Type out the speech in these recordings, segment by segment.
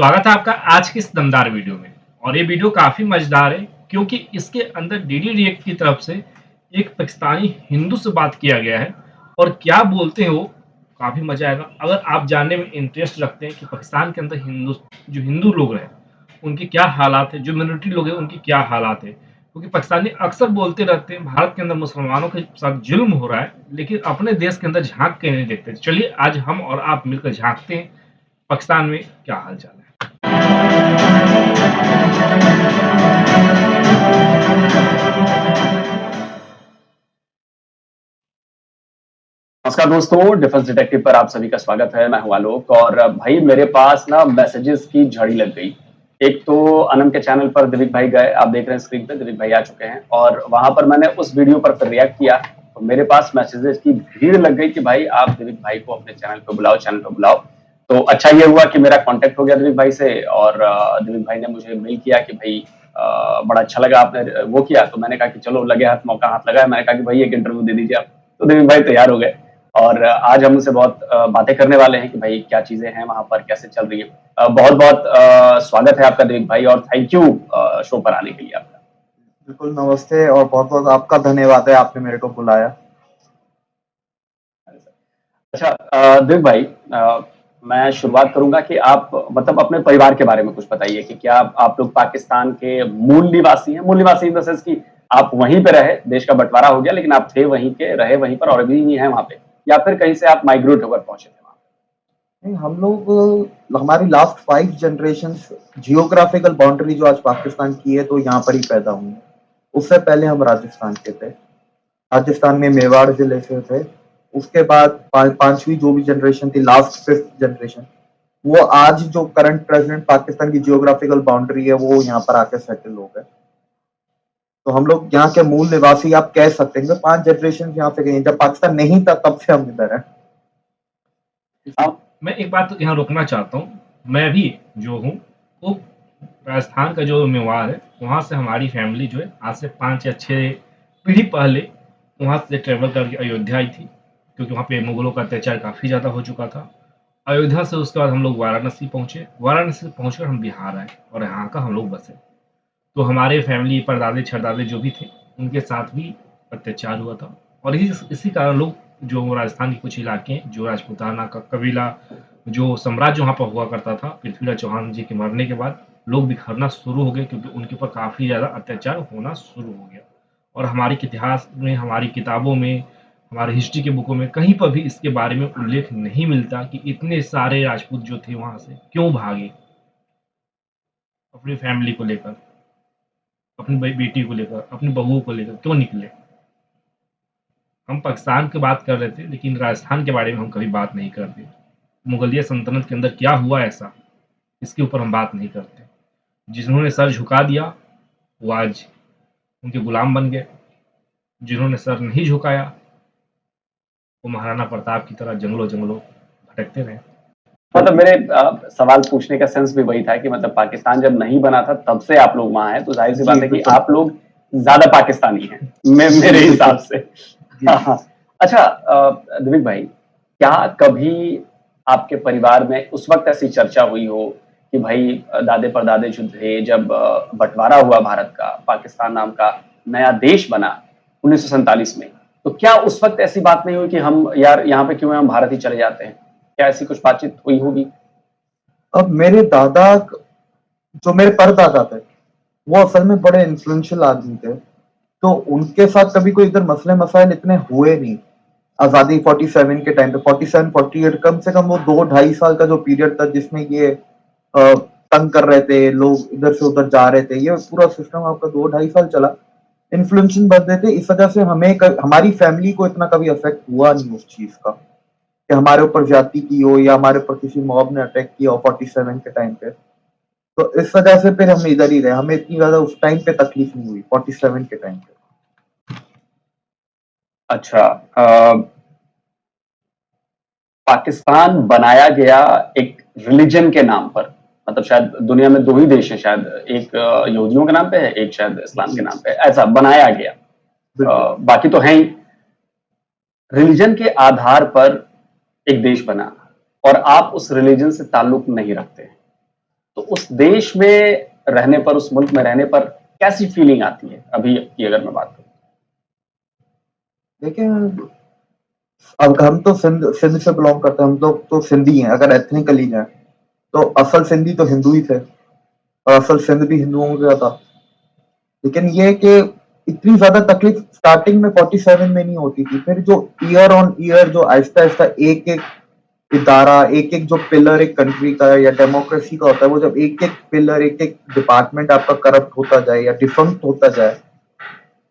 स्वागत है आपका आज की इस दमदार वीडियो में। और ये वीडियो काफ़ी मज़ेदार है क्योंकि इसके अंदर डीडी रिएक्ट की तरफ से एक पाकिस्तानी हिंदू से बात किया गया है और क्या बोलते हैं वो काफ़ी मज़ा आएगा। अगर आप जानने में इंटरेस्ट रखते हैं कि पाकिस्तान के अंदर हिंदू लोग हैं उनके क्या हालात है, जो मिनोरिटी लोग हैं उनकी क्या हालात है, क्योंकि पाकिस्तानी अक्सर बोलते रहते हैं भारत के अंदर मुसलमानों के साथ जुल्म हो रहा है, लेकिन अपने देश के अंदर झांक के नहीं देखते। चलिए आज हम और आप मिलकर झांकते हैं पाकिस्तान में क्या हाल चाल है। नमस्कार दोस्तों, डिफेंस डिटेक्टिव पर आप सभी का स्वागत है। मैं हूं आलोक और भाई मेरे पास ना मैसेजेस की झड़ी लग गई। एक तो अनम के चैनल पर दिलीप भाई गए, आप देख रहे हैं स्क्रीन पे दिलीप भाई आ चुके हैं और वहां पर मैंने उस वीडियो पर फिर रिएक्ट किया तो मेरे पास मैसेजेस की भीड़ लग गई कि भाई आप दिलीप भाई को अपने चैनल पे बुलाओ। तो अच्छा ये हुआ कि मेरा कॉन्टेक्ट हो गया दिलीप भाई से और दिलीप भाई ने मुझे मेल किया कि भाई बड़ा अच्छा लगा आपने वो किया। तो मैंने कहा कि चलो लगे हाथ मौका हाथ लगाया। मैंने कहा कि भाई एक इंटरव्यू दे दीजिए आप। तो दिलीप भाई तैयार हो गए और आज हम उनसे बहुत बातें करने वाले हैं कि भाई क्या चीजें हैं वहां पर, कैसे चल रही है। बहुत बहुत स्वागत है आपका दिलीप भाई और थैंक यू शो पर आने के लिए आपका। बिल्कुल नमस्ते और बहुत बहुत आपका धन्यवाद है, आपने मेरे को बुलाया। अच्छा दिलीप भाई, मैं शुरुआत करूंगा कि आप मतलब अपने परिवार के बारे में कुछ बताइए कि क्या आप लोग पाकिस्तान के मूल निवासी हैं? मूल निवासी इन द सेंस कि आप वहीं पे रहे, देश का बंटवारा हो गया लेकिन आप थे वहीं के, रहे वहीं पर और अभी भी हैं वहां पे, या फिर कहीं से आप माइग्रेट होकर पहुंचे थे वहां? नहीं, हम लोग हमारी लास्ट 5 जनरेशन जियोग्राफिकल बाउंड्री जो आज पाकिस्तान की है तो यहाँ पर ही पैदा हुए हैं। उससे पहले हम राजस्थान के थे, राजस्थान में मेवाड़ जिले से थे। उसके बाद पांचवी जो भी जनरेशन थी, लास्ट 5th जनरेशन, वो आज जो करंट प्रेसिडेंट पाकिस्तान की जियोग्राफिकल बाउंड्री है वो यहाँ पर आके सेटल हो गए। तो हम लोग यहाँ के मूल निवासी आप कह सकते हैं। 5 जनरेशन यहाँ से गए, जब पाकिस्तान नहीं था तब से हम इधर है। मैं एक बात तो यहाँ रोकना चाहता हूँ। मैं भी जो हूँ वो राजस्थान का जो मेवाड़ है वहाँ से हमारी फैमिली जो है आज से 5 या 6 पीढ़ी पहले वहाँ से ट्रेवल करके अयोध्या आई थी, क्योंकि वहाँ पे मुगलों का अत्याचार काफ़ी ज़्यादा हो चुका था। अयोध्या से उसके बाद हम लोग वाराणसी पहुँचे, वाराणसी से पहुँच हम बिहार आए और यहाँ का हम लोग बसे। तो हमारे फैमिली परदादे छरदादे जो भी थे उनके साथ भी अत्याचार हुआ था। और इसी कारण लोग जो राजस्थान के कुछ इलाके हैं, जो राजपूताना का कबीला, जो साम्राज्य वहाँ पर हुआ करता था पृथ्वीराज चौहान जी के मरने के बाद, लोग बिखरना शुरू हो गए क्योंकि उनके ऊपर काफ़ी ज़्यादा अत्याचार होना शुरू हो गया। और हमारे इतिहास में, हमारी किताबों में, हमारे हिस्ट्री के बुकों में कहीं पर भी इसके बारे में उल्लेख नहीं मिलता कि इतने सारे राजपूत जो थे वहाँ से क्यों भागे अपनी फैमिली को लेकर, अपनी बेटी को लेकर, अपनी बहुओं को लेकर क्यों निकले। हम पाकिस्तान की बात कर रहे थे लेकिन राजस्थान के बारे में हम कभी बात नहीं करते। मुगलिया सल्तनत के अंदर क्या हुआ ऐसा, इसके ऊपर हम बात नहीं करते। जिन्होंने सर झुका दिया वो आज उनके गुलाम बन गए, जिन्होंने सर नहीं झुकाया वो महाराणा प्रताप की तरह जंगलों जंगलों भटकते रहे। मतलब मेरे सवाल पूछने का सेंस भी वही था कि मतलब पाकिस्तान जब नहीं बना था तब से आप लोग वहां हैं, तो जाहिर सी बात है कि आप लोग ज्यादा पाकिस्तानी हैं मेरे हिसाब से। हाँ। अच्छा दिलीप भाई, क्या कभी आपके परिवार में उस वक्त ऐसी चर्चा हुई हो कि भाई दादे परदादे जो थे, जब बंटवारा हुआ भारत का, पाकिस्तान नाम का नया देश बना 1947 में, तो क्या उस वक्त ऐसी बात नहीं हुई कि हम यार यहाँ पे क्यों है, हम भारत ही चले जाते हैं? क्या ऐसी कुछ बातचीत हुई होगी? अब मेरे दादा, जो मेरे परदादा थे, वो असल में बड़े इन्फ्लुएंशियल आदमी थे, तो उनके साथ कभी कोई इधर मसले मसाइल इतने हुए नहीं। आजादी 47 के टाइम पे, 47 48, कम से कम वो 2-2.5 साल का जो पीरियड था जिसमें ये तंग कर रहे थे, लोग इधर से उधर जा रहे थे, ये पूरा सिस्टम आपका 2-2.5 साल चला। इन्फ्लुएंशियल बंदे थे, इस वजह से हमारी फैमिली को इतना कभी अफेक्ट हुआ नहीं उस चीज का कि हमारे ऊपर ज्यादती की हो या हमारे ऊपर किसी मॉब ने अटैक किया हो 47 के टाइम पे। तो इस वजह से फिर हम इधर ही रहे, हमें इतनी ज्यादा उस टाइम पे तकलीफ नहीं हुई 47 के टाइम पे। अच्छा, पाकिस्तान बनाया गया एक रिलीजन के नाम पर। मतलब शायद दुनिया में दो ही देश हैं, शायद एक यहूदियों के नाम पे है, एक शायद इस्लाम के नाम पे है, ऐसा बनाया गया। बाकी तो है ही। रिलीजन के आधार पर एक देश बना और आप उस रिलीजन से ताल्लुक नहीं रखते हैं, तो उस देश में रहने पर, उस मुल्क में रहने पर कैसी फीलिंग आती है अभी की अगर मैं बात करूं? देखिए, अब हम तो सिंध सिंध से बिलोंग करते हैं, हम लोग तो सिंधी हैं। अगर एथनिकली जाए तो असल सिंधी तो हिंदू ही थे, और असल सिंध भी हिंदुओं का था। लेकिन ये है कि इतनी ज्यादा तकलीफ स्टार्टिंग में 47 में नहीं होती थी, फिर जो ईयर ऑन ईयर जो आहिस्ता आहिस्ता एक एक इदारा, एक एक जो पिलर एक कंट्री का या डेमोक्रेसी का होता है, वो जब एक एक पिलर, एक एक डिपार्टमेंट आपका करप्ट होता जाए या डिफंक्ट होता जाए,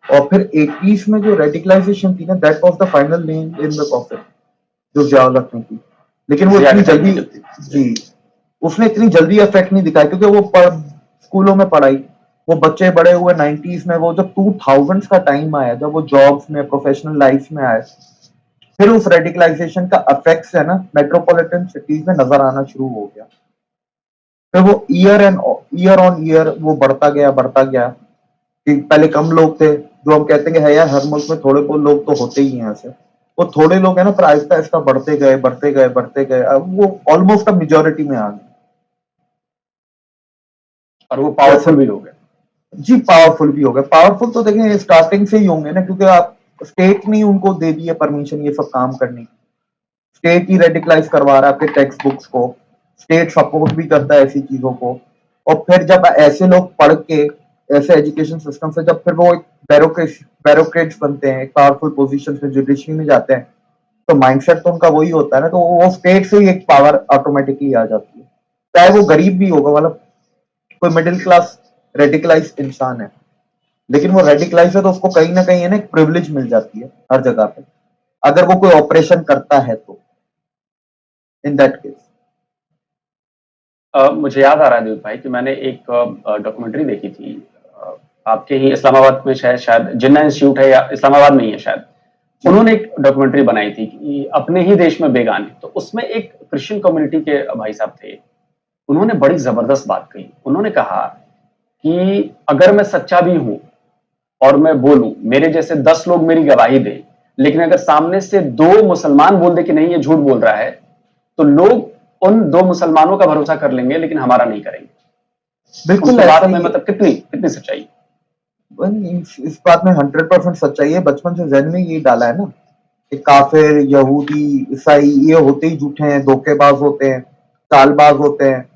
और फिर 80s में जो रेडिकलाइजेशन थी ना, that was the final nail in the coffin, जो जियाउल हक ने की। लेकिन वो जिया इतनी के टाइम की जल्दी, जल्दी। जी, उसने इतनी जल्दी इफेक्ट नहीं दिखाया, क्योंकि वो स्कूलों में पढ़ाई, वो बच्चे बड़े हुए 90s में, वो जब 2000s का टाइम आया, जब वो जॉब्स में, प्रोफेशनल लाइफ में आए, फिर उस रेडिकलाइजेशन का इफेक्ट है ना मेट्रोपॉलिटन सिटीज में नजर आना शुरू हो गया। फिर वो ईयर ऑन ईयर वो बढ़ता गया कि पहले कम लोग थे, जो हम कहते हैं कि है यार, हर मुल्क में थोड़े बहुत लोग तो होते ही हैं ऐसे, वो थोड़े लोग हैं ना, फिर आहिस्ता आहिस्ता बढ़ते गए, अब वो ऑलमोस्ट अब मेजोरिटी में आ गए। और वो जैसे, पावरफुल भी हो गए। जी, पावरफुल भी हो गए। पावरफुल तो देखें स्टार्टिंग से ही होंगे ना, क्योंकि आप स्टेट ने उनको दे दी है परमिशन ये सब काम करने की। स्टेट ही रेडिकलाइज करवा रहा है आपके टेक्स्ट बुक्स को, स्टेट सपोर्ट भी करता है ऐसी चीजों को। और फिर जब ऐसे लोग पढ़ के ऐसे एजुकेशन सिस्टम से जब फिर वो एक बैरोक्रेट्स बनते हैं, एक पावरफुल पोजीशन में, जुडिशरी में जाते हैं, तो माइंडसेट तो उनका वही होता है ना, तो वो स्टेट से ही एक पावर ऑटोमेटिकली आ जाती है, चाहे वो गरीब भी होगा, मतलब कोई मिडिल क्लास रेडिकलाइज इंसान है, लेकिन वो रेडिकलाइज है तो उसको कहीं ना कहीं है ना एक प्रिविलेज मिल जाती है हर जगह पे, अगर वो कोई ऑपरेशन करता है तो, इन दैट केस। मुझे याद आ रहा है दिलीप भाई कि मैंने एक डॉक्यूमेंट्री देखी थी, आपके ही इस्लामाबाद में, शायद शायद जिन्ना इंस्टीट्यूट है या इस्लामाबाद में ही है शायद, उन्होंने एक डॉक्यूमेंट्री बनाई थी कि अपने ही देश में बेगाने। तो उसमें एक क्रिश्चियन कम्युनिटी के भाई साहब थे, उन्होंने बड़ी जबरदस्त बात कही। उन्होंने कहा कि अगर मैं सच्चा भी हूं और मैं बोलूं, मेरे जैसे 10 लोग मेरी गवाही दें, लेकिन अगर सामने से 2 मुसलमान बोल दे कि नहीं ये झूठ बोल रहा है, तो लोग उन 2 मुसलमानों का भरोसा कर लेंगे लेकिन हमारा नहीं करेंगे। बिल्कुल उनकी ऐसा बात में ही मतलब कितनी कितनी सच्चाई। इस बात में 100% सच्चाई है। बचपन से जहन में ये डाला है ना कि काफिर, यहूदी, ईसाई ये होते ही झूठे हैं, धोखेबाज होते हैं, चालबाज होते हैं,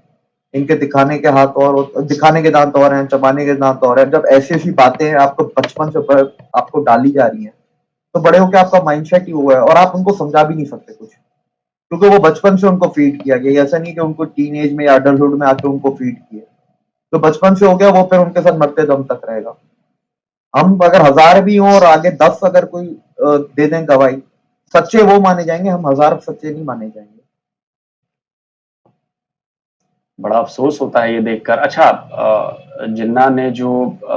इनके दिखाने के हाथ और दिखाने के दांत और हैं, चबाने के दांत और हैं। जब ऐसी ऐसी बातें आपको बचपन से आपको डाली जा रही हैं, तो बड़े होकर आपका माइंडसेट ही हुआ है, और आप उनको समझा भी नहीं सकते कुछ, क्योंकि वो बचपन से उनको फीड किया गया। ऐसा नहीं कि उनको टीन एज में या अडल्टहुड में आके उनको फीड किया, तो बचपन से हो गया, वो फिर उनके साथ मरते दम तक रहेगा। हम अगर 1000 भी हों और आगे 10 अगर कोई दे दें गवाही, सच्चे वो माने जाएंगे, हम 1000 सच्चे नहीं माने जाएंगे। बड़ा अफसोस होता है ये देखकर। अच्छा, जिन्ना ने जो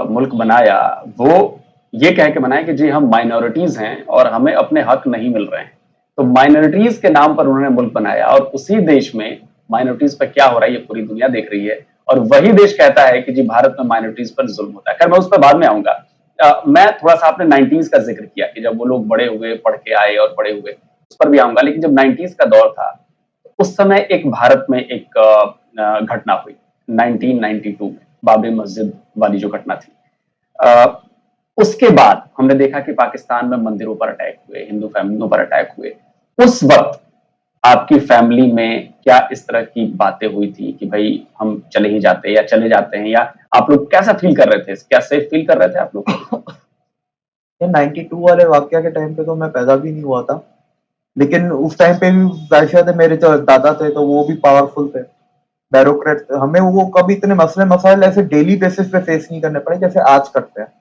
मुल्क बनाया, वो ये कह के बनाया कि जी हम माइनॉरिटीज हैं और हमें अपने हक नहीं मिल रहे हैं। तो माइनॉरिटीज के नाम पर उन्होंने मुल्क बनाया, और उसी देश में माइनॉरिटीज पर क्या हो रहा है ये पूरी दुनिया देख रही है, और वही देश कहता है कि जी भारत में माइनॉरिटीज पर जुल्म होता है। खैर मैं उस पर बाद में आऊंगा। मैं थोड़ा सा, आपने 90s का जिक्र किया कि जब वो लोग बड़े हुए, पढ़ के आए और बड़े हुए, उस पर भी आऊंगा। लेकिन जब 90s का दौर था, उस समय एक भारत में एक घटना हुई 1992 में, बाबरी मस्जिद वाली जो घटना थी। अ, उसके बाद हमने देखा कि पाकिस्तान में मंदिरों पर अटैक हुए, हिंदू फैमिलियों पर अटैक हुए। उस वक्त आपकी फैमिली में क्या इस तरह की बातें हुई थी कि भाई हम चले ही जाते या चले जाते हैं, या आप लोग कैसा फील कर रहे थे, क्या सेफ फील कर रहे थे आप लोग? 92 वाले वाकया के टाइम पे तो मैं पैदा भी नहीं हुआ था, लेकिन उस टाइम पे भी शायद मेरे जो दादा थे तो वो भी पावरफुल थे, ब्यूरोक्रेट थे। हमें वो कभी इतने मसले मसाइल ऐसे डेली बेसिस पे फेस नहीं करने पड़े जैसे आज करते हैं।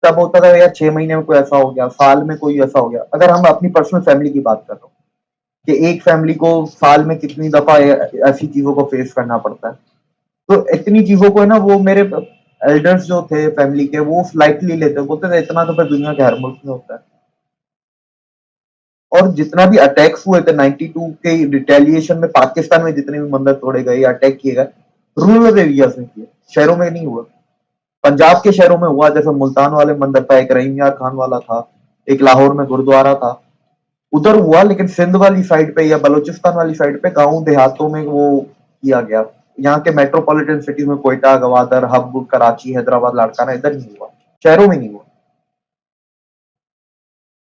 तब होता था यार 6 महीने में कोई ऐसा हो गया, साल में कोई ऐसा हो गया। अगर हम अपनी पर्सनल फैमिली की बात कर रहे हो कि एक फैमिली को साल में कितनी दफा ऐसी चीजों को फेस करना पड़ता है, तो इतनी चीजों को है ना, वो मेरे एल्डर्स जो थे फैमिली के, वो लाइटली लेते, बोलते थे इतना तो फिर दुनिया के हर मुल्क में होता है। और जितना भी अटैक्स हुए थे 92 के रिटेलिएशन में, पाकिस्तान में जितने भी मंदिर तोड़े गए, अटैक किए गए, रूरल एरियाज में किए, शहरों में नहीं हुआ। पंजाब के शहरों में हुआ, जैसे मुल्तान वाले मंदिर था, एक रहीम यार खान वाला था, एक लाहौर में गुरुद्वारा था, उधर हुआ। लेकिन सिंध वाली साइड पे या बलूचिस्तान वाली साइड पे गांव देहातों में वो किया गया, यहाँ के मेट्रोपॉलिटन सिटीज में कोयटा, गवादर, हब, कराची, हैदराबाद, लाड़काना इधर नहीं हुआ, शहरों में नहीं हुआ।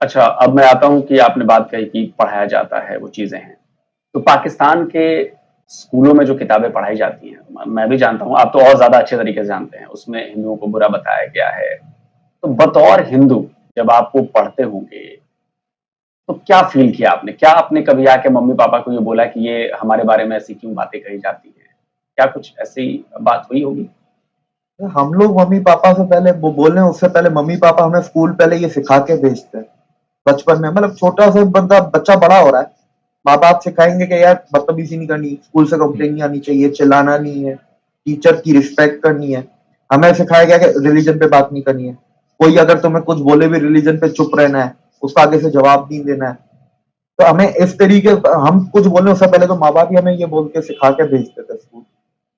अच्छा, अब मैं आता हूँ कि आपने बात कही कि पढ़ाया जाता है, वो चीजें हैं। तो पाकिस्तान के स्कूलों में जो किताबें पढ़ाई जाती हैं, मैं भी जानता हूँ, आप तो और ज्यादा अच्छे तरीके से जानते हैं, उसमें हिंदुओं को बुरा बताया गया है। तो बतौर हिंदू जब आप वो पढ़ते होंगे तो क्या फील किया आपने? क्या आपने कभी आके मम्मी पापा को ये बोला कि ये हमारे बारे में ऐसी क्यों बातें कही जाती हैं? क्या कुछ ऐसी बात हुई होगी? हम लोग मम्मी पापा से पहले वो बोले, उससे पहले मम्मी पापा हमें स्कूल पहले ये सिखा के भेजते हैं बचपन में। मतलब छोटा सा बच्चा बड़ा हो रहा है, माँ बाप सिखाएंगे कि यार बदतमीजी नहीं करनी, स्कूल से कंप्लेन नहीं आनी चाहिए, चिल्लाना नहीं है, टीचर की रिस्पेक्ट करनी है। हमें सिखाया गया कि रिलीजन पे बात नहीं करनी है, कोई अगर तुम्हें कुछ बोले भी रिलीजन पे चुप रहना है, उसका आगे से जवाब नहीं देना है। तो हमें इस तरीके, हम कुछ बोलने उससे पहले तो माँ बाप ही हमें ये बोल के सिखा के भेजते थे स्कूल।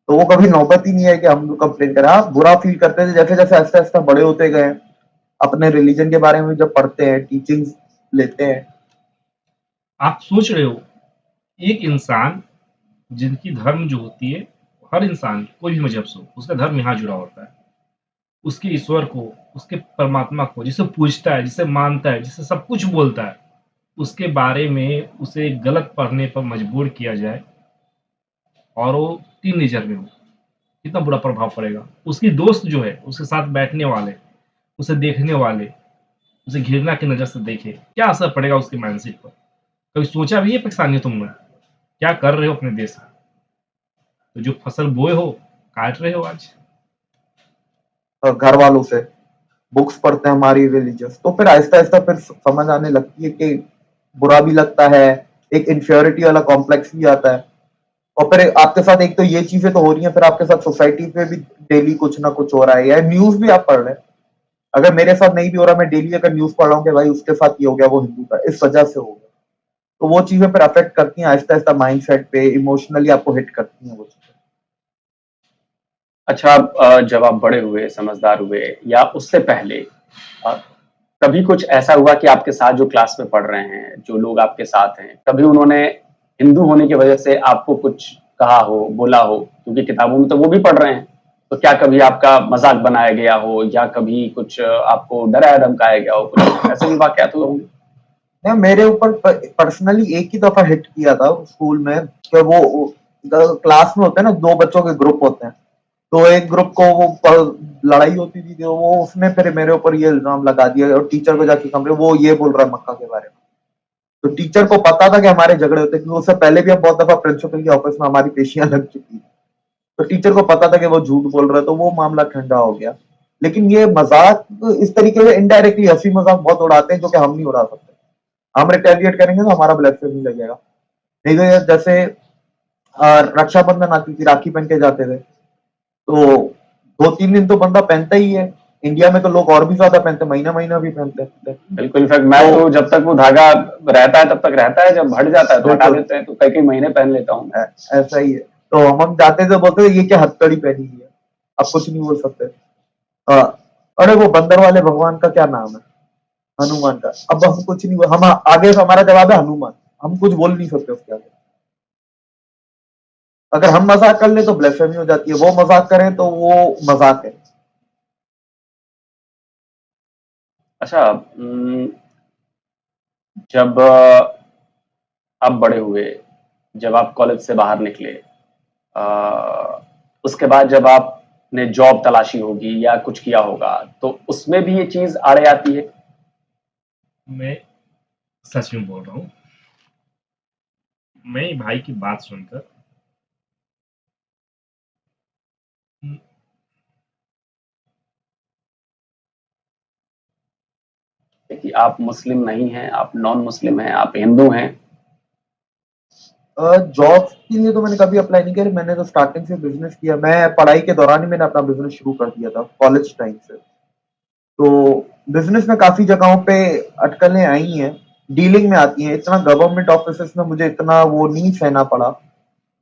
तो वो कभी नौबत ही नहीं है कि हम लोग कंप्लेन करें। हाँ, बुरा फील करते थे जैसे जैसे आहिस्ता आहिस्ता बड़े होते गए, अपने रिलीजन के बारे में जब पढ़ते हैं, टीचिंग्स लेते हैं। आप सोच रहे हो, एक इंसान जिनकी धर्म जो होती है, हर इंसान कोई भी मजहब से हो, उसका धर्म यहाँ जुड़ा होता है। उसके ईश्वर को, उसके परमात्मा को जिसे पूजता है, जिसे मानता है, जिसे सब कुछ बोलता है, उसके बारे में उसे गलत पढ़ने पर मजबूर किया जाए और वो टीनेजर में हो, कितना बुरा प्रभाव पड़ेगा। उसकी दोस्त जो है, उसके साथ बैठने वाले, उसे देखने वाले, उसे घृणा की नजर से देखे, क्या असर पड़ेगा उसके मानसिक पर। कभी सोचा भी है पाकिस्तानी तुमने क्या कर रहे हो अपने देश में? तो जो फसल बोए हो, काट रहे हो आज। घर वालों से बुक्स पढ़ते हैं हमारी रिलीजियस, तो फिर आहिस्ता आहिस्ता फिर समझ आने लगती है कि बुरा भी लगता है, एक इंफ्योरिटी वाला कॉम्प्लेक्स भी आता है। और फिर आपके साथ एक तो ये चीजें तो हो रही हैं, फिर आपके साथ सोसाइटी पे भी डेली कुछ ना कुछ हो रहा है, या न्यूज भी आप पढ़ रहे हैं। अगर मेरे साथ नहीं भी हो रहा, मैं डेली अगर न्यूज पढ़ रहा हूँ कि भाई उसके साथ ये हो गया, वो हिंदू था, इस वजह से हो गया, तो वो चीजें फिर अफेक्ट करती हैं आहिस्ता आहिस्ता माइंड सेट पे, इमोशनली आपको हिट करती हैं वो चीजें। अच्छा, जब आप बड़े हुए, समझदार हुए, या उससे पहले अ, कभी कुछ ऐसा हुआ कि आपके साथ जो क्लास में पढ़ रहे हैं, जो लोग आपके साथ हैं, कभी उन्होंने हिंदू होने की वजह से आपको कुछ कहा हो, बोला हो? क्योंकि किताबों में तो वो भी पढ़ रहे हैं। तो क्या कभी आपका मजाक बनाया गया हो, या कभी कुछ आपको डराया धमकाया गया हो? कुछ ऐसे भी वाकयात हुए होंगे? नहीं, मेरे ऊपर पर्सनली एक ही दफा हिट किया था स्कूल में, कि वो क्लास में होते हैं ना, दो बच्चों के ग्रुप होते हैं, तो एक ग्रुप को वो लड़ाई होती थी, तो वो उसने फिर मेरे ऊपर ये इल्जाम लगा दिया और टीचर को जाके कंप्लेन, वो ये बोल रहा है मक्का के बारे में। तो टीचर को पता था कि हमारे झगड़े होते, क्योंकि उससे पहले भी हम बहुत दफा प्रिंसिपल के ऑफिस में हमारी पेशियां लग चुकी, तो टीचर को पता था कि वो झूठ बोल रहा है, तो वो मामला ठंडा हो गया। लेकिन ये मजाक इस तरीके से इनडायरेक्टली हंसी मजाक बहुत उड़ाते हैं, जो कि हम नहीं उड़ा सकते। हम रिटेलिएट करेंगे तो हमारा ब्लैकमेल नहीं लगेगा। नहीं तो जैसे रक्षाबंधन आती थी, राखी पहन के जाते थे, तो 2-3 दिन तो बंदा पहनता ही है। इंडिया में तो लोग और भी ज्यादा पहनते, महीना महीना भी पहनते हैं। बिल्कुल, इनफैक्ट मैं तो जब तक वो धागा रहता है तब तक रहता है, जब हट जाता है तो हटा देते हैं, तो कई कई महीने पहन लेता हूँ। ऐसा ही है। तो हम जाते थे, बोलते थे ये क्या हथकड़ी पहनी हुई है, अब कुछ नहीं बोल सकते। अरे वो बंदर वाले भगवान का क्या नाम है, हनुमान का, अब हम कुछ नहीं, हम आगे से हमारा जवाब है हनुमान, हम कुछ बोल नहीं सकते उसके आगे। अगर हम मजाक कर ले तो ब्लेसफेमी हो जाती है, वो मजाक करें तो वो मजाक है। अच्छा, जब आप बड़े हुए, जब आप कॉलेज से बाहर निकले, उसके बाद जब आपने जॉब तलाशी होगी या कुछ किया होगा, तो उसमें भी ये चीज आड़े आती है? मैं सच में बोल रहा हूँ, मैं भाई की बात सुनकर कि आप मुस्लिम नहीं हैं, आप नॉन मुस्लिम हैं, आप हिंदू हैं। जॉब के लिए तो मैंने कभी अप्लाई नहीं किया, मैंने तो स्टार्टिंग से बिजनेस किया। मैं पढ़ाई के दौरान ही मैंने अपना बिजनेस शुरू कर दिया था, कॉलेज टाइम से। तो बिजनेस में काफी जगहों पे अटकलें आई हैं, डीलिंग में आती हैं। इतना गवर्नमेंट ऑफिस में मुझे इतना वो नहीं सहना पड़ा,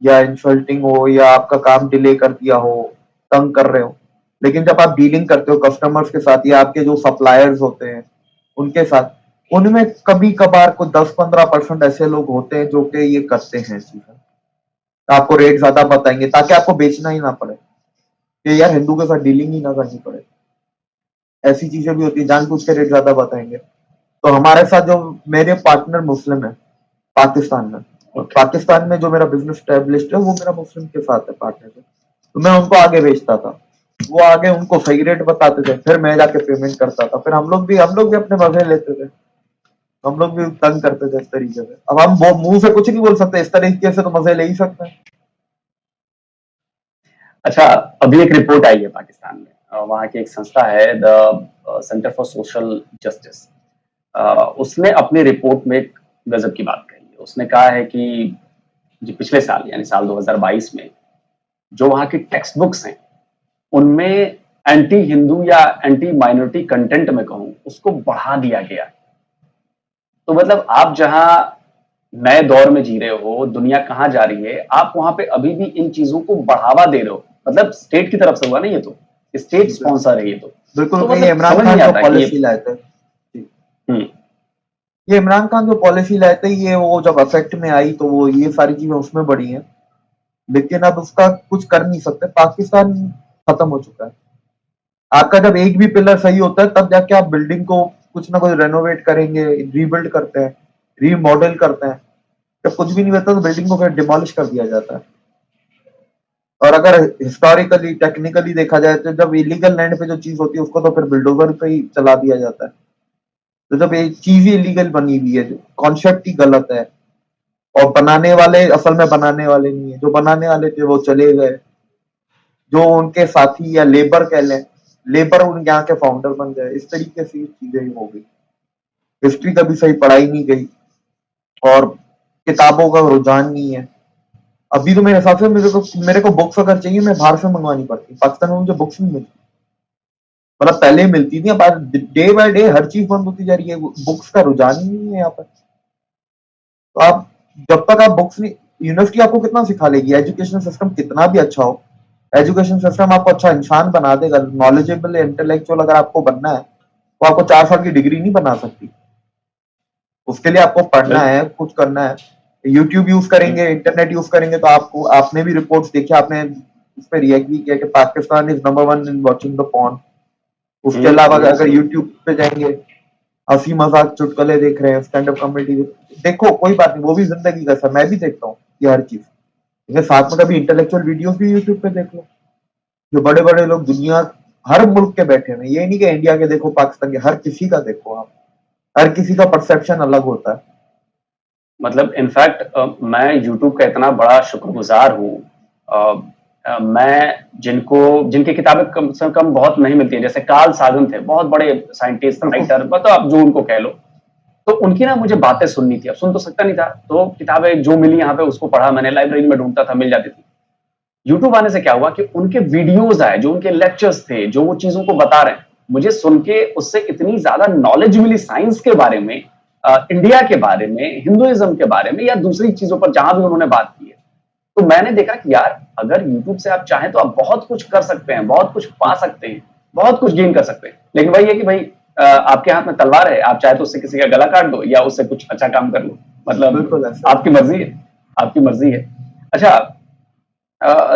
या इंसल्टिंग हो, या आपका काम डिले कर दिया हो, तंग कर रहे हो। लेकिन जब आप डीलिंग करते हो कस्टमर्स के साथ, या आपके जो सप्लायर्स होते हैं उनके साथ, उनमें कभी कभार को 10-15% ऐसे लोग होते हैं जो कि ये करते हैं चीजें। आपको रेट ज्यादा बताएंगे ताकि आपको बेचना ही ना पड़े, कि यार हिंदू के साथ डीलिंग ही ना करनी पड़े। ऐसी चीजें भी होती है, जानबूझ के रेट ज्यादा बताएंगे। तो हमारे साथ जो मेरे पार्टनर मुस्लिम है पाकिस्तान में, और पाकिस्तान में जो मेरा बिजनेस स्टैब्लिश्ड है वो मेरा मुस्लिम के साथ है पार्टनर है, तो मैं उनको आगे बेचता था, वो आगे उनको सही रेट बताते थे, फिर मैं जाके पेमेंट करता था, फिर हम लोग भी अपने मजे लेते थे, हम लोग भी तंग करते थे इस तरीके से। अब हम वो मुंह से कुछ नहीं बोल सकते, इस तरीके से तो मजे ले ही सकते हैं। अच्छा, अभी एक रिपोर्ट आई है पाकिस्तान में, वहाँ की एक संस्था है the centre for social justice. उसने अपनी रिपोर्ट में एक गजब की बात कही है। उसने कहा है कि जो पिछले साल यानी साल 2022 में जो वहाँ की टेक्स्ट बुक्स हैं उनमें एंटी हिंदू या एंटी माइनॉरिटी कंटेंट में कहूँ उसको बढ़ा दिया गया। तो मतलब आप जहां नए दौर में जी रहे हो, दुनिया कहाँ जा रही है, आप वहां पे अभी भी इन चीजों को बढ़ावा दे रहे हो। मतलब स्टेट की तरफ से हुआ ना, ये तो स्टेट स्पॉन्सर है ये तो बिल्कुल, तो ये मतलब इमरान समझ खान नहीं जो आता कि पॉलिसी लाए थे, हम्म, ये इमरान खान जो पॉलिसी लाए थे, ये वो जब अफेक्ट में आई तो वो ये सारी चीजें उसमें बढ़ी हैं, लेकिन अब उसका कुछ कर नहीं सकते, पाकिस्तान खत्म हो चुका है। आपका जब एक भी पिलर सही होता है तब जाके आप बिल्डिंग को कुछ ना कुछ रेनोवेट करेंगे, रीबिल्ड करते हैं, रीमॉडल करते हैं। जब कुछ भी नहीं होता तो बिल्डिंग को फिर डिमोलिश कर दिया जाता है। और अगर हिस्टोरिकली टेक्निकली देखा जाए तो जब इलीगल लैंड पे जो चीज होती है उसको तो फिर बिल्डोजर पे ही चला दिया जाता है। तो जब एक चीज ही इलीगल बनी हुई है, कॉन्सेप्ट ही गलत है, और बनाने वाले असल में बनाने वाले नहीं है, जो बनाने वाले थे वो चले गए, जो उनके साथी या लेबर कह लें, लेबर उन यहाँ के फाउंडर बन गए, इस तरीके से चीजें हो गई। हिस्ट्री कभी सही पढ़ाई नहीं गई, और किताबों का रुझान नहीं है। अभी तो मेरे हिसाब से मेरे को बुक्स अगर चाहिए मैं बाहर से मंगवानी पड़ती, पाकिस्तान में मुझे बुक्स नहीं मिलती। मतलब पहले मिलती थी, अब डे बाय डे हर चीज बंद होती जा रही है, बुक्स का रुझान ही नहीं है यहाँ पर। तो आप जब तक आप बुक्स नहीं, यूनिवर्सिटी आपको कितना सिखा लेगी, एजुकेशन सिस्टम कितना भी अच्छा हो, एजुकेशन सिस्टम आपको अच्छा इंसान बना देगा, नॉलेजेबल इंटेलेक्चुअल अगर आपको बनना है तो आपको 4 साल की डिग्री नहीं बना सकती। उसके लिए आपको पढ़ना है, कुछ करना है, यूट्यूब यूज करेंगे, इंटरनेट यूज करेंगे, तो आपको, आपने भी रिपोर्ट्स देखी, आपने उस पर रिएक्ट भी किया कि Pakistan is number 1 in watching the porn. उसके अलावा अगर यूट्यूब पे जाएंगे, हंसी मजाक चुटकुले देख रहे हैं, स्टैंड अप कॉमेडी देखो, कोई बात नहीं, वो भी जिंदगी का सर, मैं भी देखता हूँ ये हर चीज, लेकिन साथ में कभी इंटेलेक्चुअल वीडियोस भी यूट्यूब पे देख लो। जो बड़े बड़े लोग दुनिया हर मुल्क के बैठे हैं, ये नहीं कि इंडिया के देखो, पाकिस्तान के, हर किसी का देखो आप, हर किसी का परसेप्शन अलग होता है। मतलब इनफैक्ट मैं यूट्यूब का इतना बड़ा शुक्रगुजार हूँ। मैं जिनकी किताबें कम से कम बहुत नहीं मिलती है, जैसे कार्ल सागन थे, बहुत बड़े साइंटिस्ट राइटर, मतलब आप जो उनको कह लो, तो उनकी ना मुझे बातें सुननी थी। अब सुन तो सकता नहीं था, तो किताबें जो मिली यहाँ पे उसको पढ़ा मैंने, लाइब्रेरी में ढूंढता था, मिल जाती थी। यूट्यूब आने से क्या हुआ कि उनके वीडियोस आए, जो उनके लेक्चर्स थे, जो वो चीजों को बता रहे हैं, मुझे सुन के उससे इतनी ज्यादा नॉलेज मिली, साइंस के बारे में, इंडिया के बारे में, हिंदुइज्म के बारे में, या दूसरी चीजों पर जहां भी उन्होंने बात की है। तो मैंने देखा कि यार अगर यूट्यूब से आप चाहें तो आप बहुत कुछ कर सकते हैं, बहुत कुछ पा सकते हैं, बहुत कुछ गेन कर सकते हैं। लेकिन वही है कि भाई आपके हाथ में तलवार है, आप चाहे तो उससे किसी का गला काट दो या उससे कुछ अच्छा काम कर लो, बिल्कुल मतलब ऐसा आपकी मर्जी है, आपकी मर्जी है। अच्छा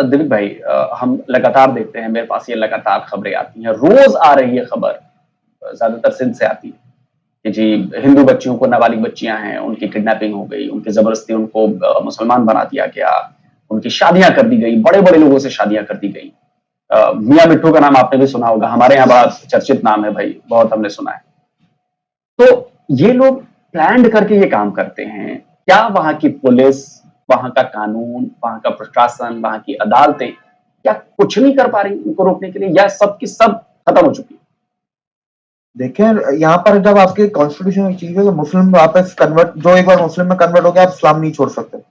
दिलीप भाई, हम लगातार देखते हैं, मेरे पास ये लगातार खबरें आती हैं, रोज आ रही है खबर, ज्यादातर सिंध से आती है कि जी हिंदू बच्चियों को, नाबालिग बच्चियां हैं, उनकी किडनैपिंग हो गई, उनकी जबरदस्ती उनको मुसलमान बना दिया गया, उनकी शादियां कर दी गई, बड़े बड़े लोगों से शादियां कर दी गई। मियां मिट्ठू का नाम आपने भी सुना होगा, हमारे यहाँ बड़ा चर्चित नाम है भाई, बहुत हमने सुना है। तो ये लोग प्लान करके ये काम करते हैं, क्या वहां की पुलिस, वहां का कानून, वहां का प्रशासन, वहां की अदालतें क्या कुछ नहीं कर पा रही इनको रोकने के लिए, या सब की सब खत्म हो चुकी है? देखें, यहाँ पर जब आपके कॉन्स्टिट्यूशन में चीज है तो मुस्लिम वापस कन्वर्ट, जो एक बार मुस्लिम में कन्वर्ट हो गया, आप इस्लाम नहीं छोड़ सकते।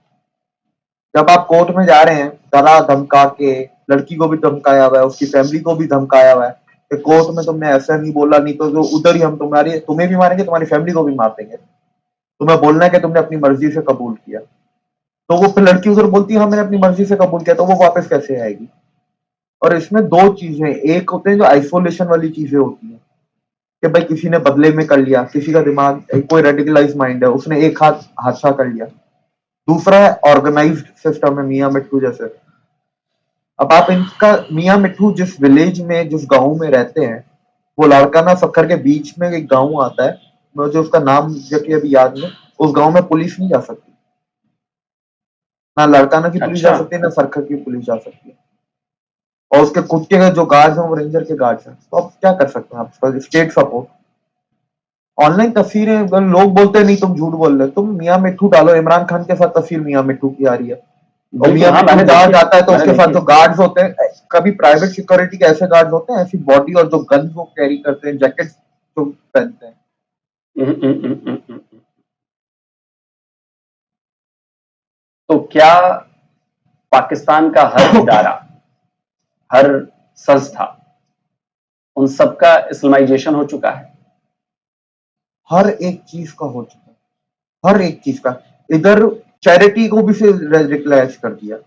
जब आप कोर्ट में जा रहे हैं, डरा धमका के, लड़की को भी धमकाया हुआ है, उसकी फैमिली को भी धमकाया हुआ है कि कोर्ट में तुमने ऐसा नहीं बोला, नहीं तो जो उधर ही हम तुम्हें भी मारेंगे, तुम्हारी फैमिली को भी मार देंगे, तुम्हें बोलना है कि तुमने अपनी मर्जी से कबूल किया। तो वो फिर लड़की उधर बोलती है हाँ मैंने अपनी मर्जी से कबूल किया, तो वो वापस कैसे आएगी? और इसमें दो चीजें, एक होते हैं जो आइसोलेशन वाली चीजें होती हैं कि भाई किसी ने बदले में कर लिया, किसी का दिमाग, कोई रेडिकलाइज माइंड है, उसने एक हाथ हादसा कर लिया, दूसरा है ऑर्गेनाइज्ड सिस्टम है मियाँ मिट्ठू जैसे। अब आप इनका मियाँ मिट्ठू जिस विलेज में जिस गांव में रहते हैं, वो लाड़काना सक्खर के बीच में एक गांव आता है, मुझे उसका नाम एग्जैक्टली अभी याद नहीं। उस गांव में पुलिस नहीं जा सकती, ना लाड़काना की पुलिस जा अच्छा। सकती है ना सरखर की पुलिस जा सकती है। और उसके खुद के जो गार्ड्स हैं वो रेंजर के गार्ड्स हैं, तो आप क्या कर सकते हैं, आप स्टेट सपोर्ट। ऑनलाइन तस्वीरें अगर लोग बोलते हैं नहीं तुम झूठ बोल रहे हो, तुम मियाँ मिट्ठू डालो, इमरान खान के साथ तस्वीर मियाँ मिट्ठू की आ रही है, और बिल्कुल, मियाँ हाँ, मिट्ठू मैंने जहाँ देखी है, जाता है तो मैंने उसके साथ देखी जो है। गार्ड्स होते हैं, कभी प्राइवेट सिक्योरिटी के ऐसे गार्ड्स होते हैं, ऐसी बॉडी और जो गन वो कैरी करते हैं, जैकेट जो पहनते हैं। हम्म, हम्म, हम्म, हम्म, हम्म। तो क्या पाकिस्तान का हर इदारा, हर संस्था, उन सबका इस्लामाइजेशन हो चुका है? हर एक चीज का हो चुका है, हर एक चीज का। इधर चैरिटी को भी फिर रिकलाइज कर दिया।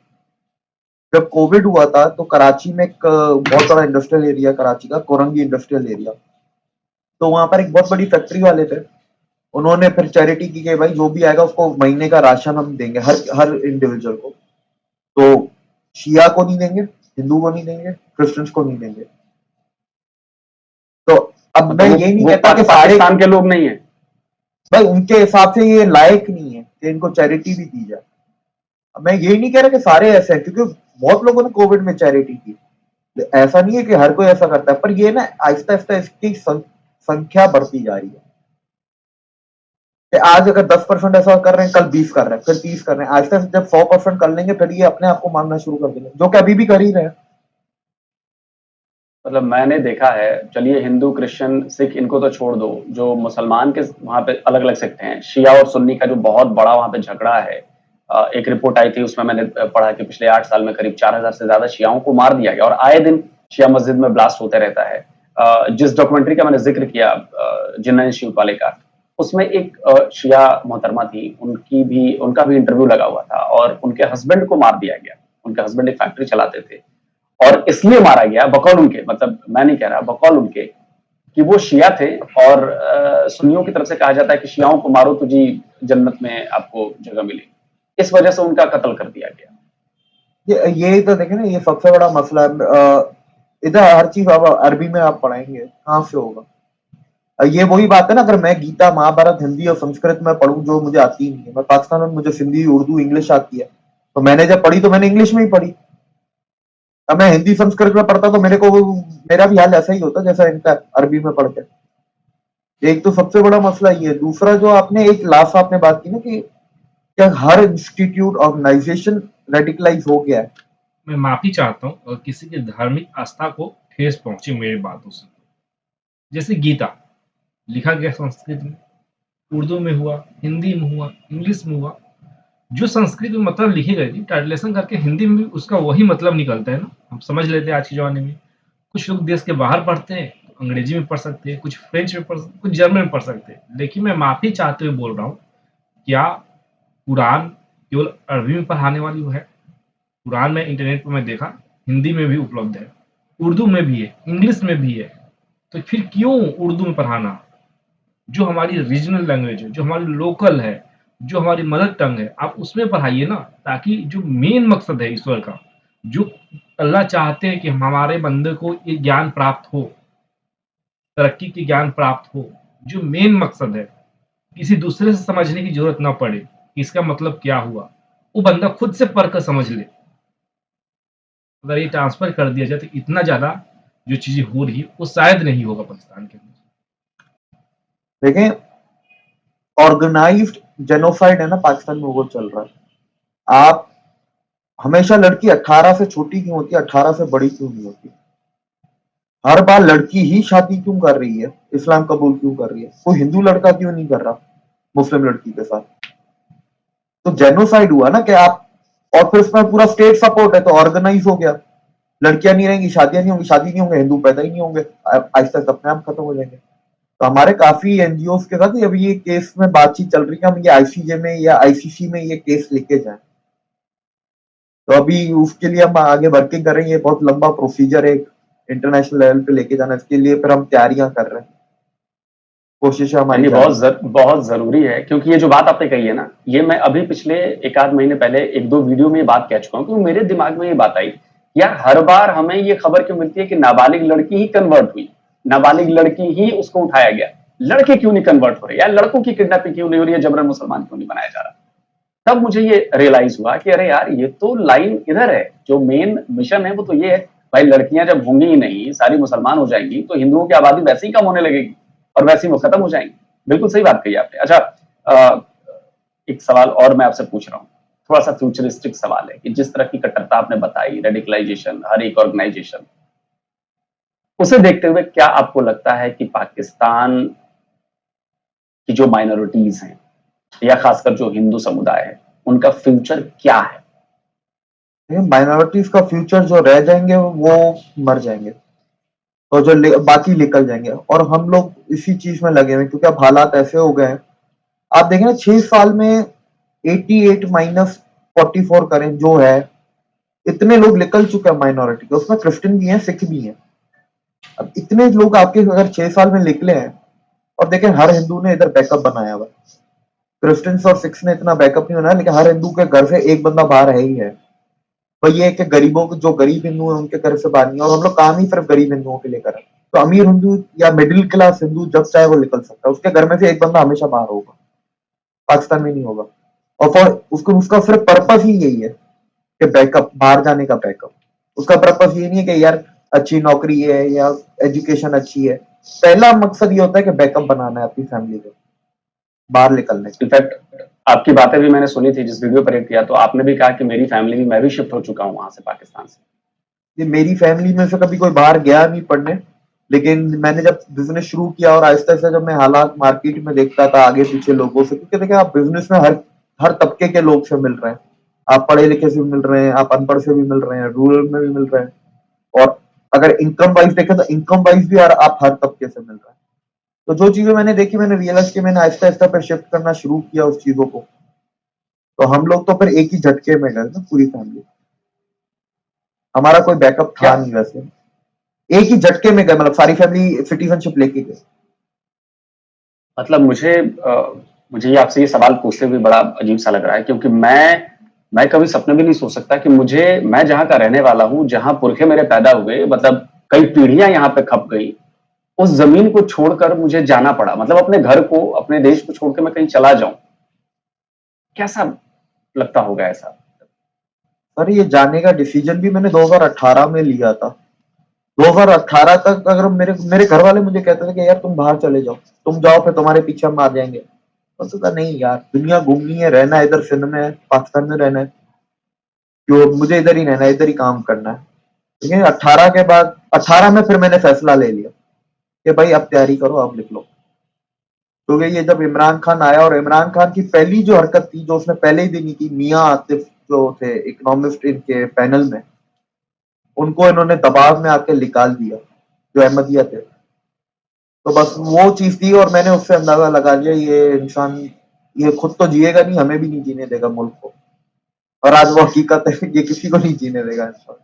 जब कोविड हुआ था तो कराची में एक बहुत बड़ा इंडस्ट्रियल एरिया, कराची का कोरंगी इंडस्ट्रियल एरिया, तो वहां पर एक बहुत बड़ी फैक्ट्री वाले थे। उन्होंने फिर चैरिटी की कि भाई जो भी आएगा उसको महीने का राशन हम देंगे, हर हर इंडिविजुअल को। तो शिया को नहीं देंगे, हिंदू को नहीं देंगे, क्रिश्चियंस को नहीं देंगे। तो अब मैं मतलब ये नहीं वो कहता कि सारे, पाकिस्तान के लोग नहीं है? भाई उनके हिसाब से ये लायक नहीं है कि इनको चैरिटी भी दी जाए। अब मैं ये नहीं कह रहा कि सारे ऐसे हैं, क्योंकि बहुत लोगों ने कोविड में चैरिटी की। ऐसा नहीं है कि हर कोई ऐसा करता है, पर ये ना आहिस्ता आहिस्ता इसकी संख्या बढ़ती जा रही है कि आज अगर 10% ऐसा कर रहे हैं, कल 20 कर रहे हैं, फिर 30 कर रहे हैं। आहिस्ता आहिस्ता जब 100% कर लेंगे, फिर ये अपने आप को मांगना शुरू कर देंगे, जो कि अभी भी कर ही रहे हैं। मतलब मैंने देखा है, चलिए हिंदू, क्रिश्चियन, सिख इनको तो छोड़ दो, जो मुसलमान के वहां पे अलग अलग सेक्ट हैं, शिया और सुन्नी का जो बहुत बड़ा वहां पे झगड़ा है। एक रिपोर्ट आई थी, उसमें मैंने पढ़ा कि पिछले 8 साल में करीब 4000 से ज्यादा शियाओं को मार दिया गया, और आए दिन शिया मस्जिद में ब्लास्ट होते रहता है। जिस डॉक्यूमेंट्री का मैंने जिक्र किया, जिन्ना इंस्टीट्यूट वाले का, उसमें एक शिया मोहतरमा थी, उनका भी इंटरव्यू लगा हुआ था, और उनके हस्बैंड को मार दिया गया। उनके हस्बैंड एक फैक्ट्री चलाते थे, और इसलिए मारा गया बकौल उनके, मतलब मैं नहीं कह रहा, बकौल उनके, कि वो शिया थे, और सुन्नियों की तरफ से कहा जाता है कि शियाओं को मारो तो जी जन्नत में आपको जगह मिलेगी। इस वजह से उनका कत्ल कर दिया गया। ये तो देखे ना, ये सबसे बड़ा मसला है। इधर हर चीज अब अरबी में आप पढ़ाएंगे, कहाँ से होगा। ये वही बात है ना, अगर मैं गीता, महाभारत हिंदी और संस्कृत में पढ़ूं, जो मुझे आती ही नहीं है, मैं पाकिस्तान में, मुझे सिंधी, उर्दू, इंग्लिश आती है, तो मैंने जब पढ़ी तो मैंने इंग्लिश में ही पढ़ी। अब मैं हिंदी संस्कृत में पढ़ता तो मेरा भी हाल ऐसा ही होता जैसा इनका अरबी में पढ़ के। एक तो सबसे बड़ा मसला ये है। दूसरा जो आपने एक लास्ट आपने बात की ना कि क्या हर इंस्टीट्यूट ऑर्गेनाइजेशन रेडिकलाइज हो गया है। मैं माफी चाहता हूँ और किसी की धार्मिक आस्था को ठेस पहुंची मेरी बातों से। जैसे गीता लिखा गया संस्कृत में, उर्दू में हुआ, हिंदी में हुआ, इंग्लिश में हुआ। जो संस्कृत में मतलब लिखी गई थी, ट्रांसलेशन करके हिंदी में भी उसका वही मतलब निकलता है ना, हम समझ लेते हैं आज के जमाने में। कुछ लोग देश के बाहर पढ़ते हैं तो अंग्रेजी में पढ़ सकते हैं, कुछ फ्रेंच में पढ़ सकते हैं, कुछ जर्मन में पढ़ सकते हैं। लेकिन मैं माफी चाहते हुए बोल रहा हूँ, क्या कुरान केवल अरबी में पढ़ाने वाली वो है? कुरान में इंटरनेट पर मैं देखा, हिंदी में भी उपलब्ध है, उर्दू में भी है, इंग्लिश में भी है। तो फिर क्यों उर्दू में पढ़ाना? जो हमारी रीजनल लैंग्वेज है, जो हमारी लोकल है, जो हमारी मदर टंग है, आप उसमें पढ़ाइए ना, ताकि जो मेन मकसद है ईश्वर का, जो अल्लाह चाहते हैं कि हमारे बंदे को ये ज्ञान प्राप्त हो, तरक्की की ज्ञान प्राप्त हो, जो मेन मकसद है, किसी दूसरे से समझने की जरूरत ना पड़े कि इसका मतलब क्या हुआ, वो बंदा खुद से पढ़ कर समझ ले। अगर ये ट्रांसफर कर दिया जाए तो इतना ज्यादा जो चीजें हो रही है वो शायद नहीं होगा पाकिस्तान के अंदर। देखें, ऑर्गेनाइज्ड जेनोसाइड है ना पाकिस्तान में, वो चल रहा है। आप हमेशा लड़की 18 से छोटी क्यों होती है, 18 से बड़ी क्यों नहीं होती? हर बार लड़की ही शादी क्यों कर रही है, इस्लाम कबूल क्यों कर रही है? कोई हिंदू लड़का क्यों नहीं कर रहा मुस्लिम लड़की के साथ? तो जेनोसाइड हुआ ना कि आप, और फिर उसमें पूरा स्टेट सपोर्ट है तो ऑर्गेनाइज हो गया। लड़कियां नहीं रहेंगी, शादियां नहीं होंगी, शादी नहीं होंगे, हिंदू पैदा ही नहीं होंगे, आहिस्ता आहिस्ता अपने आप खत्म हो जाएंगे। तो हमारे काफी एनजीओ के साथ अभी ये केस में बातचीत चल रही है, हम ये आईसीजे में या आईसीसी में ये केस लेके जाएं। तो अभी उसके लिए हम आगे वर्किंग कर रहे हैं, ये बहुत लंबा प्रोसीजर है, इंटरनेशनल लेवल पे लेके जाना, इसके लिए फिर हम तैयारियां कर रहे हैं। कोशिश हमारी ये जारी है। बहुत जरूरी है, क्योंकि ये जो बात आपने कही है ना, ये मैं अभी पिछले एक आध महीने पहले एक दो वीडियो में ये बात कह चुका हूँ, क्योंकि मेरे दिमाग में ये बात आई, यार हर बार हमें ये खबर क्यों मिलती है कि नाबालिग लड़की ही कन्वर्ट हुई, नाबालिग लड़की ही उसको उठाया गया, लड़के क्यों नहीं कन्वर्ट हो रहे, यार लड़कों की किडनैपिंग क्यों नहीं हो रही है, जबरन मुसलमान क्यों नहीं बनाया जा रहा। तब मुझे ये रियलाइज हुआ कि अरे यार ये तो लाइन इधर है, जो मेन मिशन है वो तो ये है, भाई लड़कियां जब होंगी ही नहीं, सारी मुसलमान हो जाएंगी, तो हिंदुओं की आबादी वैसे ही कम होने लगेगी और वैसे ही वो खत्म हो जाएंगी। बिल्कुल सही बात कही आपने। अच्छा, एक सवाल और मैं आपसे पूछ रहा हूँ, थोड़ा सा फ्यूचरिस्टिक सवाल है कि जिस तरह की कट्टरता आपने बताई, रेडिकलाइजेशन, हर एक ऑर्गेनाइजेशन, उसे देखते हुए क्या आपको लगता है कि पाकिस्तान की जो माइनॉरिटीज हैं या खासकर जो हिंदू समुदाय है, उनका फ्यूचर क्या है? माइनॉरिटीज का फ्यूचर जो रह जाएंगे वो मर जाएंगे, और जो बाकी निकल जाएंगे, और हम लोग इसी चीज में लगे हुए हैं, क्योंकि अब हालात ऐसे हो गए हैं। आप देखें ना, 6 साल में 88 माइनस 44 करें जो है, इतने लोग निकल चुके हैं माइनॉरिटी के, उसमें क्रिश्चियन भी हैं, सिख भी हैं। अब इतने लोग आपके अगर 6 साल में निकले हैं, और देखें हर हिंदू ने इधर बैकअप बनाया हुआ, क्रिश्चियंस और सिक्स ने इतना बैकअप नहीं बनाया, लेकिन हर हिंदू के घर से एक बंदा बाहर है ही है। तो ये है कि गरीबों को, जो गरीब हिंदू है उनके घर से बाहर नहीं है, और हम लोग काम ही सिर्फ गरीब हिंदुओं के लिए करें। तो अमीर हिंदू या मिडिल क्लास हिंदू जब चाहे वो निकल सकता है, उसके घर में से एक बंदा हमेशा बाहर होगा, पाकिस्तान में नहीं होगा। और फॉर उसको, उसका सिर्फ पर्पस ही यही है कि बैकअप, बाहर जाने का बैकअप। उसका पर्पस ये नहीं है कि यार अच्छी नौकरी है या एजुकेशन अच्छी है, पहला मकसद ये होता है कि बैकअप बनाना है अपनी फैमिली को बाहर निकलने का। इनफैक्ट आपकी बातें भी मैंने सुनी थी, जिस वीडियो पर रिएक्ट किया, तो आपने भी कहा कि मेरी फैमिली भी, मैं भी शिफ्ट हो चुका हूँ वहां से, पाकिस्तान से। ये मेरी फैमिली में से कभी कोई बाहर गया नहीं पढ़ने, लेकिन मैंने जब बिजनेस शुरू किया और आहिस्ता आहिस्ता जब मैं हालात मार्केट में देखता था आगे पीछे लोगों से, क्योंकि देखिए आप बिजनेस में हर हर तबके के लोग से मिल रहे हैं, आप पढ़े लिखे से भी मिल रहे हैं, आप अनपढ़ से भी मिल रहे हैं, रूरल में भी मिल रहे हैं, और अगर इनकम वाइज देखें तो इनकम वाइज भी आप हर तबके से मिल रहे हैं। तो जो चीजें मैंने देखी, मैंने रियलाइज की, मैंने आहिस्ता आहिस्ता पे शिफ्ट करना शुरू किया उस चीजों को। तो हम लोग तो फिर एक ही झटके में गए ना, पूरी फैमिली, हमारा कोई बैकअप क्या था नहीं वैसे, एक ही झटके में गए, मतलब सारी फैमिली सिटीजनशिप लेके गए। मतलब मुझे ये आपसे ये सवाल पूछते हुए बड़ा अजीब सा लग रहा है, क्योंकि मैं कभी सपने भी नहीं सोच सकता कि मैं जहां का रहने वाला हूं, जहां पुरखे मेरे पैदा हुए, मतलब कई पीढ़ियां यहाँ पे खप गई, उस जमीन को छोड़कर मुझे जाना पड़ा, मतलब अपने घर को, अपने देश को छोड़कर मैं कहीं चला जाऊं, कैसा लगता होगा ऐसा? सर ये जाने का डिसीजन भी मैंने 2018 में लिया था। 2018 तक अगर मेरे मेरे घर वाले मुझे कहते थे कि यार तुम बाहर चले जाओ, तुम जाओ फिर तुम्हारे पीछे हम आ जाएंगे। मैं सोचा नहीं यार, दुनिया घूमनी है, रहना है इधर, सिंध में है, पाकिस्तान में रहना है, क्यों मुझे इधर ही रहना है, इधर ही काम करना है। लेकिन 18 के बाद, 18 में फिर मैंने फैसला ले लिया कि भाई अब तैयारी करो, अब निकलो। तो ये जब इमरान खान आया, और इमरान खान की पहली जो हरकत थी, जो उसने पहले ही दिन ही की, मियां आतिफ जो थे इकोनॉमिस्ट इनके पैनल में, उनको इन्होंने दबाव में आके निकाल दिया, जो अहमदिया थे। तो बस वो चीज थी, और मैंने उससे अंदाजा लगा लिया ये इंसान, ये खुद तो जिएगा नहीं, हमें भी नहीं जीने देगा मुल्क को। और आज वो हकीकत है, ये किसी को नहीं जीने देगा इंसान।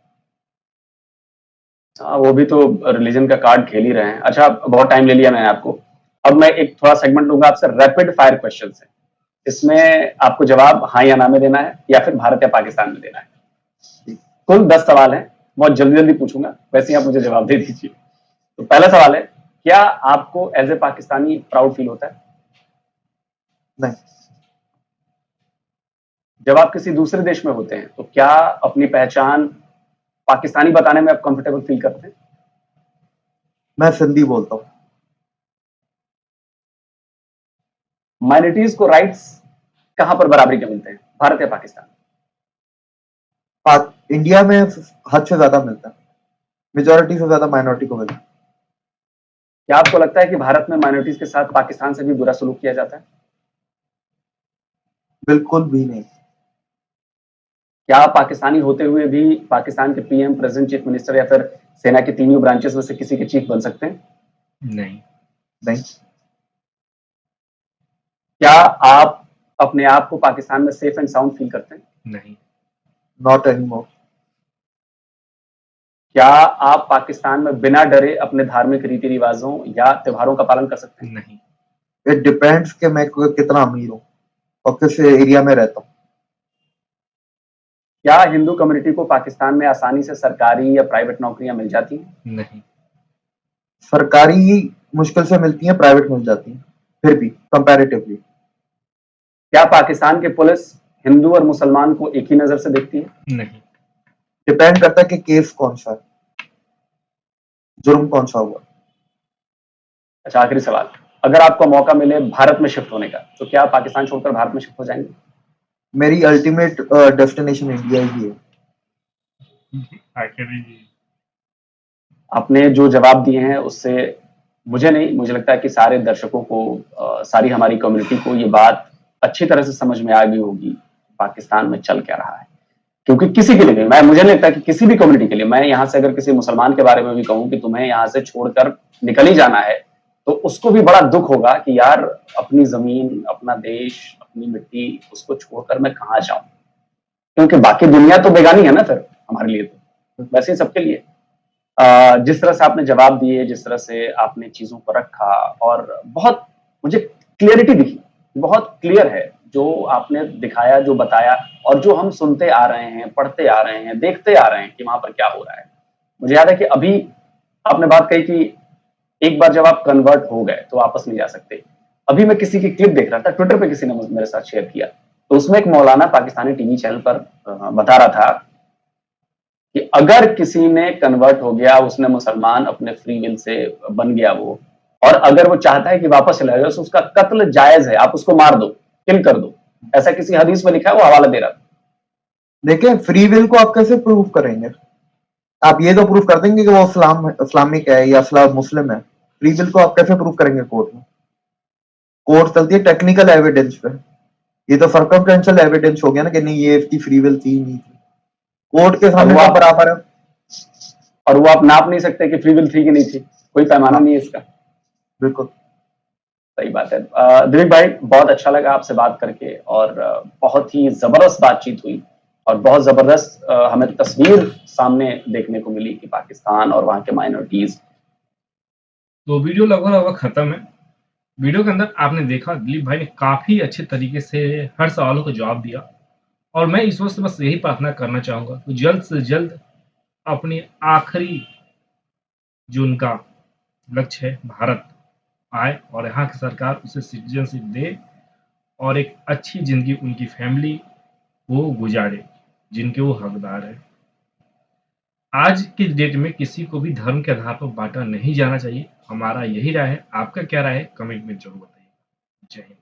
हाँ, वो भी तो रिलीजन का कार्ड खेल ही रहे हैं। अच्छा, बहुत टाइम ले लिया मैंने आपको, अब मैं एक थोड़ा सेगमेंट लूंगा आपसे, रैपिड फायर क्वेश्चन है। इसमें आपको जवाब हाँ या ना में देना है, या फिर भारत या पाकिस्तान में देना है। कुल 10 सवाल हैं, बहुत जल्दी जल्दी पूछूंगा, वैसे ही आप मुझे जवाब दे दीजिए। तो पहला सवाल है, क्या आपको as a Pakistani proud feel होता है? नहीं। जब आप किसी दूसरे देश में होते हैं तो क्या अपनी पहचान पाकिस्तानी बताने में आप कंफर्टेबल फील करते हैं? मैं सिंधी बोलता हूँ। माइनॉरिटीज को राइट्स कहां पर बराबरी के मिलते हैं, भारत या पाकिस्तान? इंडिया में हद से ज्यादा मिलता है, मेजोरिटी से ज्यादा माइनॉरिटी को मिलता है। क्या आपको लगता है कि भारत में माइनॉरिटीज के साथ पाकिस्तान से भी बुरा सलूक किया जाता है? बिल्कुल भी नहीं। क्या आप पाकिस्तानी होते हुए भी पाकिस्तान के पीएम, प्रेसिडेंट, चीफ मिनिस्टर या फिर सेना के तीनों ब्रांचेस में से किसी के चीफ बन सकते हैं? नहीं। नहीं। क्या आप अपने आप को पाकिस्तान में सेफ एंड साउंड फील करते हैं? नहीं। Not any more. क्या आप पाकिस्तान में बिना डरे अपने धार्मिक रीति रिवाजों या त्योहारों का पालन कर सकते हैं? नहीं। इट डिपेंड्स कि मैं कितना अमीर हूँ और किस एरिया में रहता हूँ। क्या हिंदू कम्युनिटी को पाकिस्तान में आसानी से सरकारी या प्राइवेट नौकरियां मिल जाती हैं? नहीं। सरकारी मुश्किल से मिलती है, प्राइवेट मिल जाती है, फिर भी कंपैरेटिवली। क्या पाकिस्तान की पुलिस हिंदू और मुसलमान को एक ही नजर से देखती है? नहीं। डिपेंड करता है कि केस कौन सा है, जुर्म कौन सा हुआ। अच्छा, आखिरी सवाल, अगर आपको मौका मिले भारत में शिफ्ट होने का, तो क्या आप पाकिस्तान छोड़कर भारत में शिफ्ट हो जाएंगे? मेरी अल्टीमेट डेस्टिनेशन इंडिया ही है। आखिरी आपने जो जवाब दिए हैं उससे मुझे नहीं, मुझे लगता है कि सारे दर्शकों को, सारी हमारी कम्युनिटी को ये बात अच्छी तरह से समझ में आ गई होगी पाकिस्तान में चल क्या रहा है। क्योंकि किसी के लिए भी, मुझे नहीं लगता कि किसी भी कम्युनिटी के लिए, मैं यहाँ से अगर किसी मुसलमान के बारे में भी कहूँ कि तुम्हें यहाँ से छोड़कर निकल ही जाना है, तो उसको भी बड़ा दुख होगा कि यार अपनी जमीन, अपना देश, अपनी मिट्टी, उसको छोड़कर मैं कहाँ जाऊं, क्योंकि बाकी दुनिया तो बेगानी है ना फिर हमारे लिए। तो वैसे ही सबके लिए जिस तरह से आपने जवाब दिए, जिस तरह से आपने चीजों को रखा, और बहुत मुझे क्लियरिटी दिखी, बहुत क्लियर है जो आपने दिखाया, जो बताया, और जो हम सुनते आ रहे हैं, पढ़ते आ रहे हैं, देखते आ रहे हैं कि वहां पर क्या हो रहा है। मुझे याद है कि अभी आपने बात कही कि एक बार जब आप कन्वर्ट हो गए तो वापस नहीं जा सकते। अभी मैं किसी की क्लिप देख रहा था, ट्विटर पे किसी ने मेरे साथ शेयर किया, तो उसमें एक मौलाना पाकिस्तानी टीवी चैनल पर बता रहा था कि अगर किसी ने कन्वर्ट हो गया, उसने मुसलमान अपने फ्री विल से बन गया वो, और अगर वो चाहता है कि वापस चला जाए, तो उसका कत्ल जायज है, आप उसको मार दो, किल कर दो, ऐसा किसी हदीस में लिखा है, वो हवाला दे रहा था। देखिए, फ्री विल को आप कैसे प्रूव करेंगे? आप ये तो प्रूव कर देंगे कि वो इस्लामिक है या इस्लाम मुस्लिम है। फ्री विल को आप कैसे प्रूव करेंगे कोर्ट में? कोर्ट चलती है टेक्निकल एविडेंस पे। ये तो सर्कमस्टेंशियल एविडेंस हो गया ना कि नहीं, ये इसकी फ्री विल थी नहीं थी। कोर्ट के सामने सब बराबर है। और वो आप नाप नहीं सकते कि फ्री विल थी कि नहीं थी, कोई पैमाना नहीं है इसका। बिल्कुल सही बात है। दिलीप भाई, बहुत अच्छा लगा आपसे बात करके, और बहुत ही जबरदस्त बातचीत हुई, और बहुत जबरदस्त हमें तस्वीर सामने देखने को मिली कि पाकिस्तान और वहाँ के माइनॉरिटीज। तो वीडियो लगभग लगभग खत्म है। वीडियो के अंदर आपने देखा दिलीप भाई ने काफी अच्छे तरीके से हर सवालों का जवाब दिया, और मैं इस वक्त बस यही प्रार्थना करना चाहूंगा कि जल्द से जल्द अपनी आखिरी जो उनका लक्ष्य है भारत आए, और यहाँ की सरकार उसे सिटीजनशिप दे, और एक अच्छी जिंदगी उनकी फैमिली वो गुजारे जिनके वो हकदार है। आज की डेट में किसी को भी धर्म के आधार पर बांटा नहीं जाना चाहिए, हमारा यही राय है। आपका क्या राय है कमेंट में जरूर बताइए। जय हिंद।